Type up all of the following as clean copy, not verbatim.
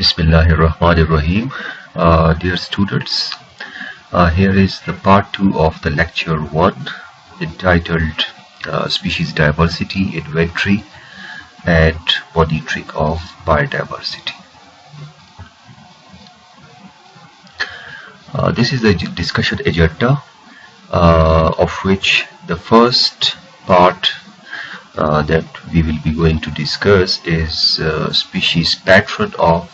Bismillahirrahmanirrahim. Dear students, here is the part 2 of the lecture 1 entitled Species Diversity, Inventory and Monitoring of Biodiversity. This is the discussion agenda of which the first part that we will be going to discuss is species pattern of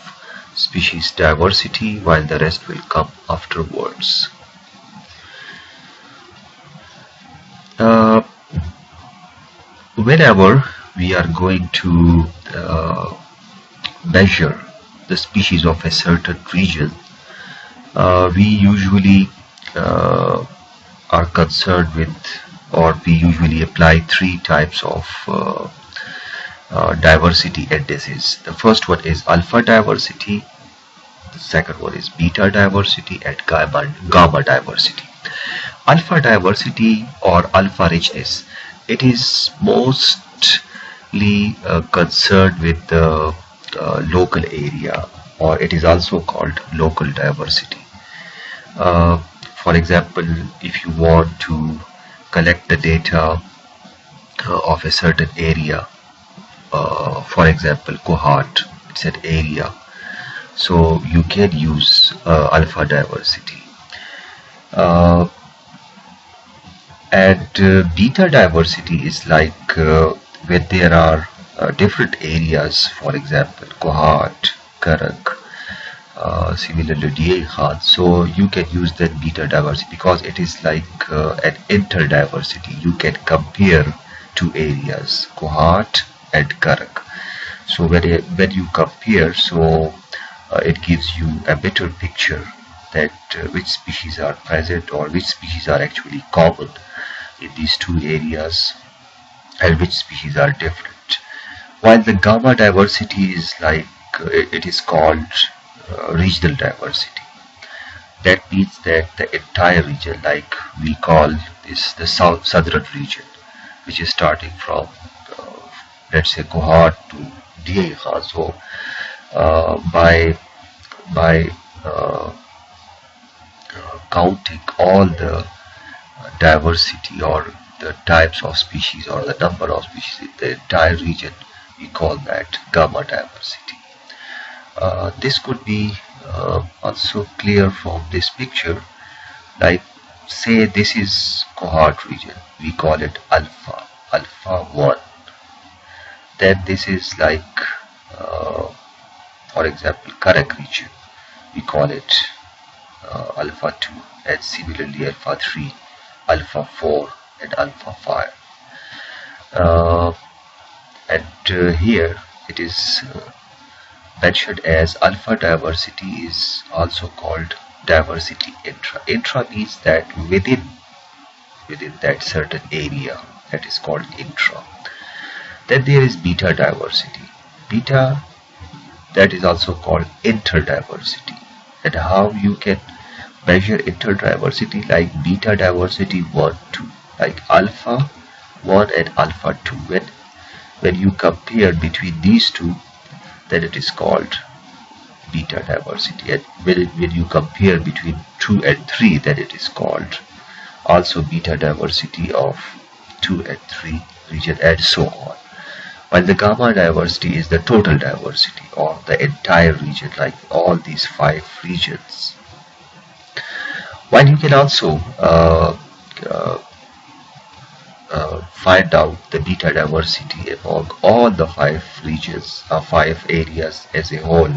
species diversity, while the rest will come afterwards. Whenever we are going to measure the species of a certain region, we usually are concerned with, or we usually apply three types of diversity indices. The first one is alpha diversity, the second one is beta diversity, and gamma diversity. Alpha diversity or alpha richness, it is mostly concerned with the local area, or it is also called local diversity. For example, if you want to collect the data of a certain area, for example cohort, it's an area, so you can use alpha diversity. Beta diversity is like when there are different areas, for example cohort, karak, similarly DA Khan, so you can use that beta diversity because it is like an interdiversity. You can compare two areas, cohort and karak. So when you compare, so it gives you a better picture that which species are present or which species are actually common in these two areas and which species are different. While the gamma diversity is like it is called regional diversity. That means that the entire region, like we call this the southern region, which is starting from let's say cohort to DA Khan. So by counting all the diversity or the types of species or the number of species in the entire region, we call that gamma diversity. This could be also clear from this picture, like say this is cohort region, we call it alpha 1. Then this is like for example karak region, we call it alpha 2, and similarly alpha 3, alpha 4 and alpha 5. Here it is mentioned as alpha diversity is also called diversity intra. Intra means that within that certain area, that is called intra. Then there is beta diversity. Beta, that is also called interdiversity. And how you can measure interdiversity, like beta diversity 1, 2, like alpha 1 and alpha 2. When you compare between these two, then it is called beta diversity. And when you compare between 2 and 3, then it is called also beta diversity of 2 and 3 region, and so on. While the gamma diversity is the total diversity or the entire region, like all these 5 regions. While you can also find out the beta diversity among all the 5 regions or 5 areas as a whole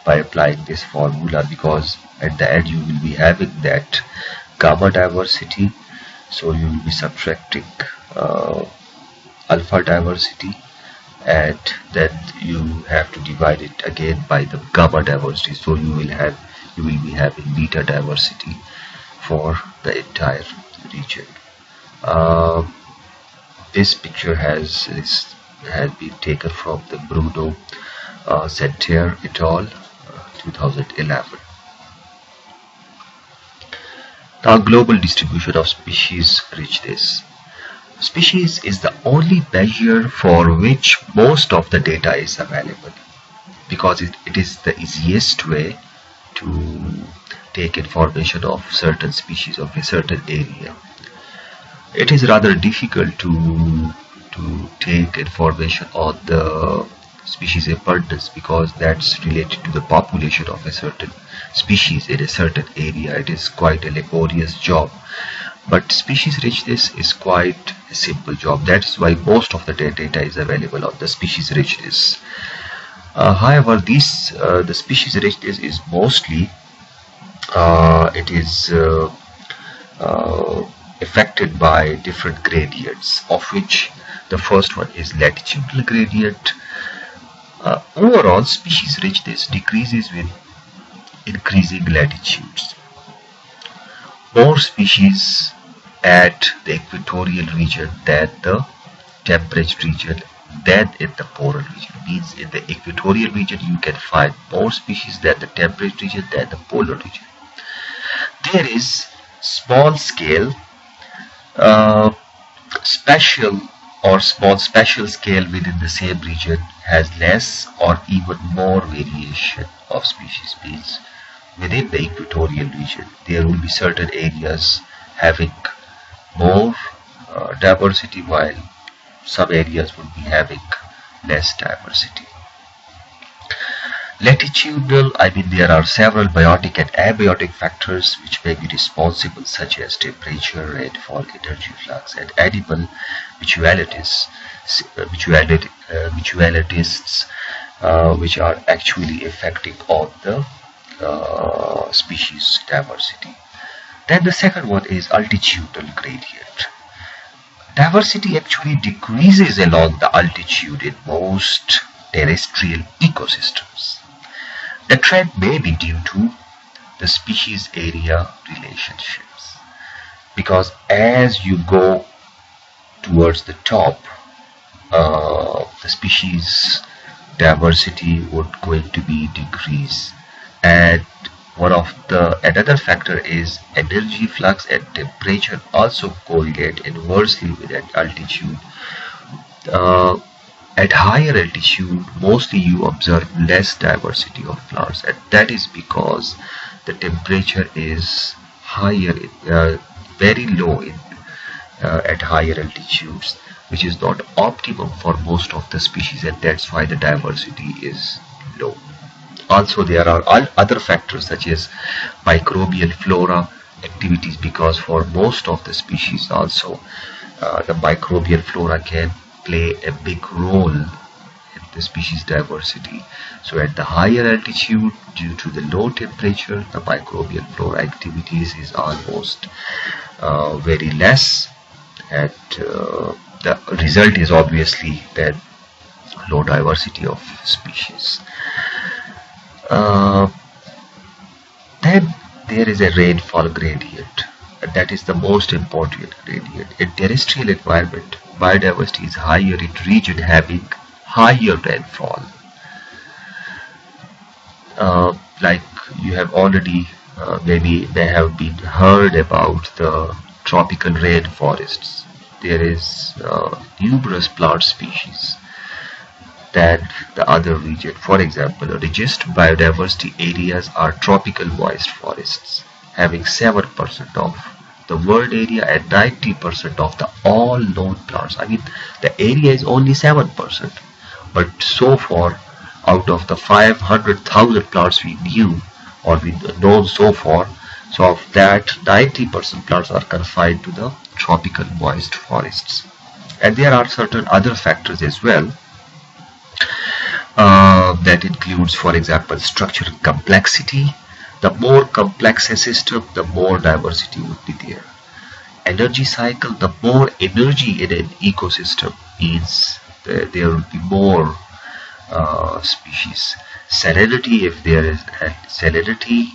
by applying this formula, because at the end you will be having that gamma diversity, so you will be subtracting alpha diversity, and then you have to divide it again by the gamma diversity, so you will be having beta diversity for the entire region. This picture has been taken from the Bruno Santerre et al. 2011. Now, global distribution of species richness. Species is the only measure for which most of the data is available. because it is the easiest way to take information of certain species of a certain area. It is rather difficult to take information on the species abundance, because that's related to the population of a certain species in a certain area. It is quite a laborious job, but species richness is quite a simple job. That's why most of the data is available on the species richness. However, the species richness is mostly affected by different gradients, of which the first one is latitudinal gradient. Overall, species richness decreases with increasing latitudes. More species at the equatorial region than the temperate region than in the polar region. Means in the equatorial region you can find more species than the temperate region than the polar region. There is small scale spatial or small spatial scale within the same region has less or even more variation of species. Means within the equatorial region there will be certain areas having more diversity, while some areas would be having less diversity. Latitudinal, there are several biotic and abiotic factors which may be responsible, such as temperature, rainfall, energy flux, and animal mutualities, which are actually affecting on the species diversity. Then the second one is altitudinal gradient. Diversity actually decreases along the altitude in most terrestrial ecosystems. The trend may be due to the species area relationships, because as you go towards the top, the species diversity would going to be decrease, and another factor is energy flux and temperature also correlate inversely with that altitude. At higher altitude, mostly you observe less diversity of plants, and that is because the temperature is higher, very low at higher altitudes, which is not optimum for most of the species, and that's why the diversity is low. Also, there are other factors such as microbial flora activities, because for most of the species also the microbial flora can play a big role in the species diversity. So at the higher altitude, due to the low temperature, the microbial flora activities is almost very less, and the result is obviously that low diversity of species. Then there is a rainfall gradient, and that is the most important gradient. In terrestrial environment, biodiversity is higher in region having higher rainfall. Like you have already may have been heard about the tropical rainforests. There is numerous plant species than the other region. For example, registered biodiversity areas are tropical moist forests, having 7% of the world area and 90% of the all known plants. The area is only 7%, but so far, out of the 500,000 plants we knew or we known so far, so of that 90% plants are confined to the tropical moist forests. And there are certain other factors as well. That includes, for example, structural complexity. The more complex a system, the more diversity would be there. Energy cycle, the more energy in an ecosystem means there will be more species. Salinity, if there is salinity,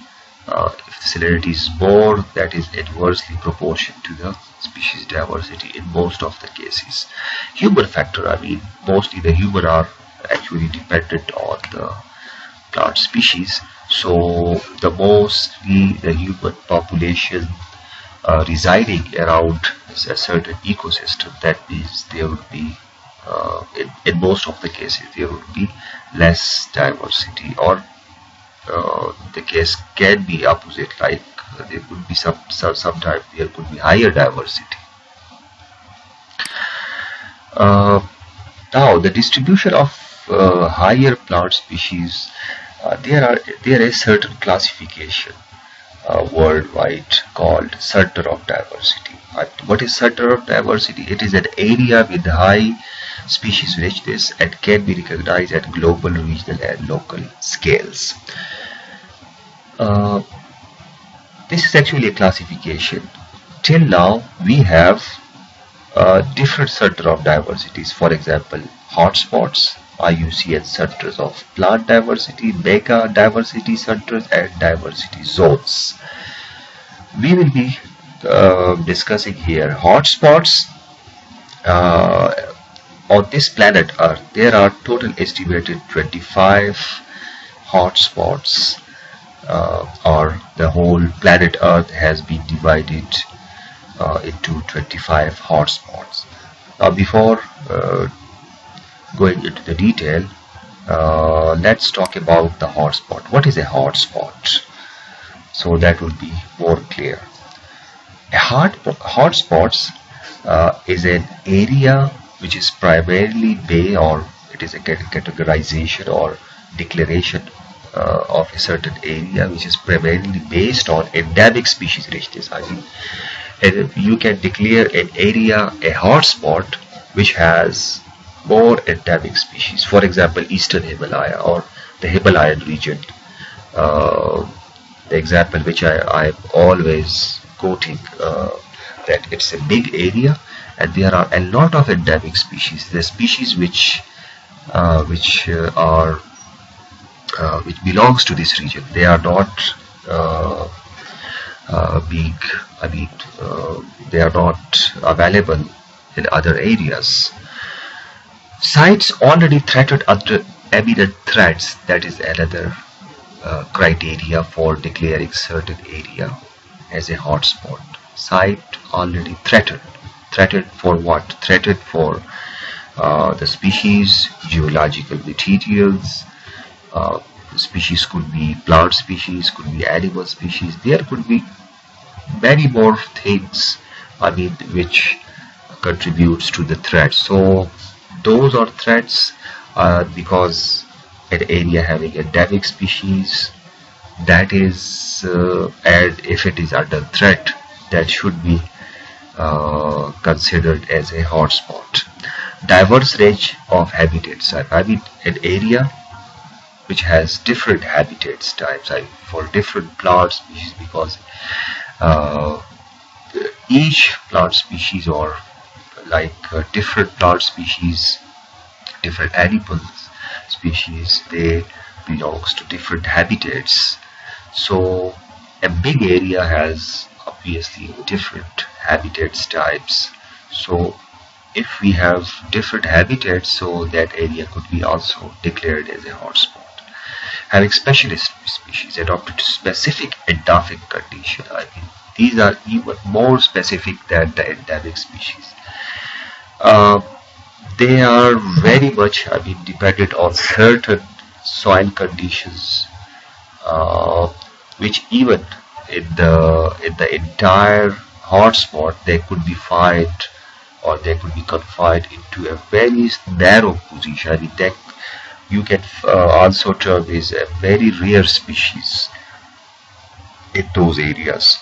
if the salinity is more, that is inversely proportional to the species diversity in most of the cases. Human factor, mostly the human are actually dependent on the plant species, so the mostly the human population residing around a certain ecosystem, that means there would be in most of the cases there would be less diversity, or the case can be opposite, like there could be sometimes there could be higher diversity. Now the distribution of higher plant species, there is certain classification worldwide called center of diversity. What is center of diversity? It is an area with high species richness and can be recognized at global, regional and local scales. This is actually a classification. Till now we have different center of diversities. For example, hotspots, IUCN centers of plant diversity, mega diversity centers and diversity zones. We will be discussing here hotspots. On this planet Earth, there are total estimated 25 hotspots, or the whole planet Earth has been divided into 25 hotspots. Now, before going into the detail, let's talk about the hotspot. What is a hotspot? So that will be more clear. Hotspots is an area which is primarily or it is a categorization or declaration of a certain area which is primarily based on endemic species richness. I mean, you can declare an area a hotspot which has more endemic species. For example, Eastern Himalaya or the Himalayan region. The example which I'm always quoting, that it's a big area and there are a lot of endemic species. The species which belongs to this region. They are not they are not available in other areas. Sites already threatened under eminent threats, that is another criteria for declaring certain area as a hotspot. Site already threatened. Threatened for what? Threatened for the species, geological materials. Species could be plant species, could be animal species. There could be many more things, which contributes to the threat. So those are threats because an area having endemic species, that is, and if it is under threat, that should be considered as a hotspot. Diverse range of habitats. An area which has different habitats types for different plant species, because each plant species, or like different plant species, different animal species, they belongs to different habitats. So a big area has obviously different habitats types. So if we have different habitats, so that area could be also declared as a hotspot. Having specialist species adapted to specific endemic condition. These are even more specific than the endemic species. They are very much, dependent on certain soil conditions, which even in the entire hotspot, they could be found, or they could be confined into a very narrow position. That you can also term is a very rare species in those areas,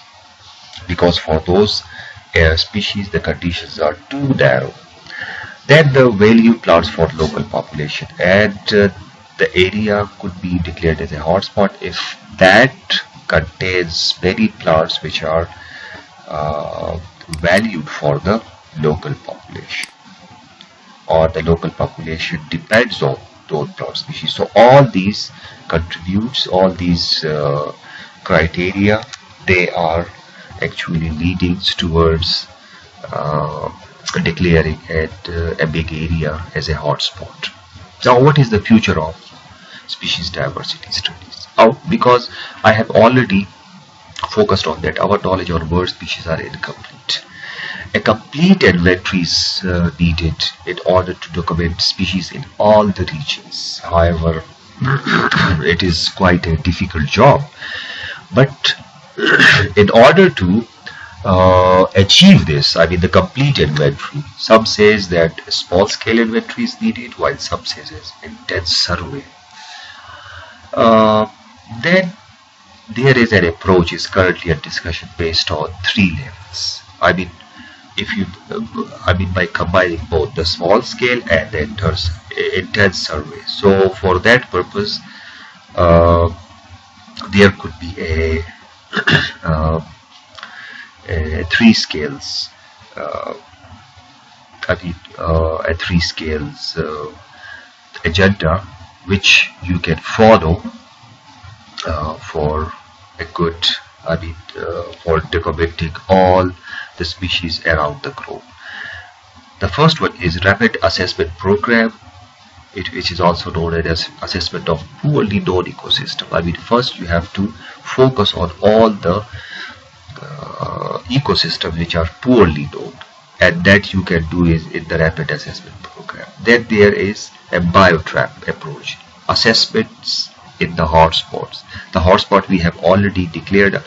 because for those species the conditions are too narrow. Then the value plants for local population, and the area could be declared as a hotspot if that contains many plants which are valued for the local population, or the local population depends on those plant species. So all these contributes, all these criteria, they are actually leading towards declaring a big area as a hotspot. Now, what is the future of species diversity studies? Because I have already focused on that, our knowledge on bird species are incomplete. A complete inventory is needed in order to document species in all the regions. However, it is quite a difficult job. But in order to achieve this, I mean the complete inventory, some says that a small scale inventory is needed, while some says it's intense survey. Then there is an approach is currently under discussion based on three levels. I mean, if you, by combining both the small scale and the intense survey. So for that purpose, there could be uh, three scales. A three scales agenda which you can follow for a good, for documenting all the species around the globe. The first one is Rapid Assessment Program, which is also known as assessment of poorly known ecosystem. I mean, first you have to focus on all the ecosystems which are poorly known, and that you can do is in the Rapid Assessment Program. Then there is a biotrap approach, assessments in the hotspots. The hotspot we have already declared,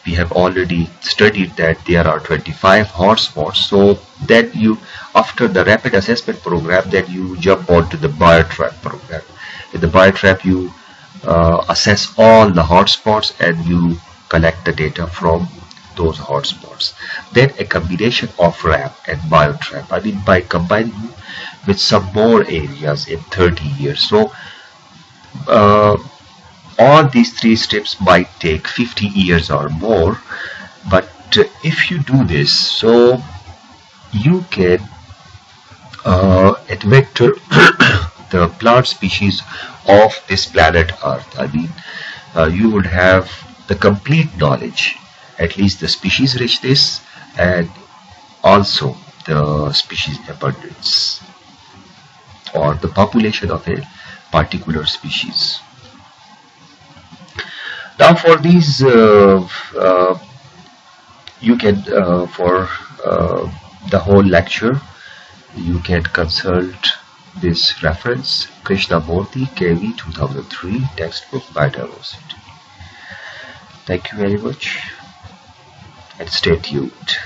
we have already studied that there are 25 hotspots. So then you, after the rapid assessment program, then you jump onto the biotrap program. In the biotrap you assess all the hotspots and you collect the data from those hotspots. Then a combination of RAP and biotrap, I mean by combining with some more areas in 30 years. So all these three steps might take 50 years or more, but if you do this, so you can vector the plant species of this planet Earth. I mean, you would have the complete knowledge, at least the species richness and also the species abundance or the population of a particular species. Now for these, you can, for the whole lecture, you can consult this reference, Krishnamurthy, KV 2003, textbook Biodiversity. Thank you very much and stay tuned.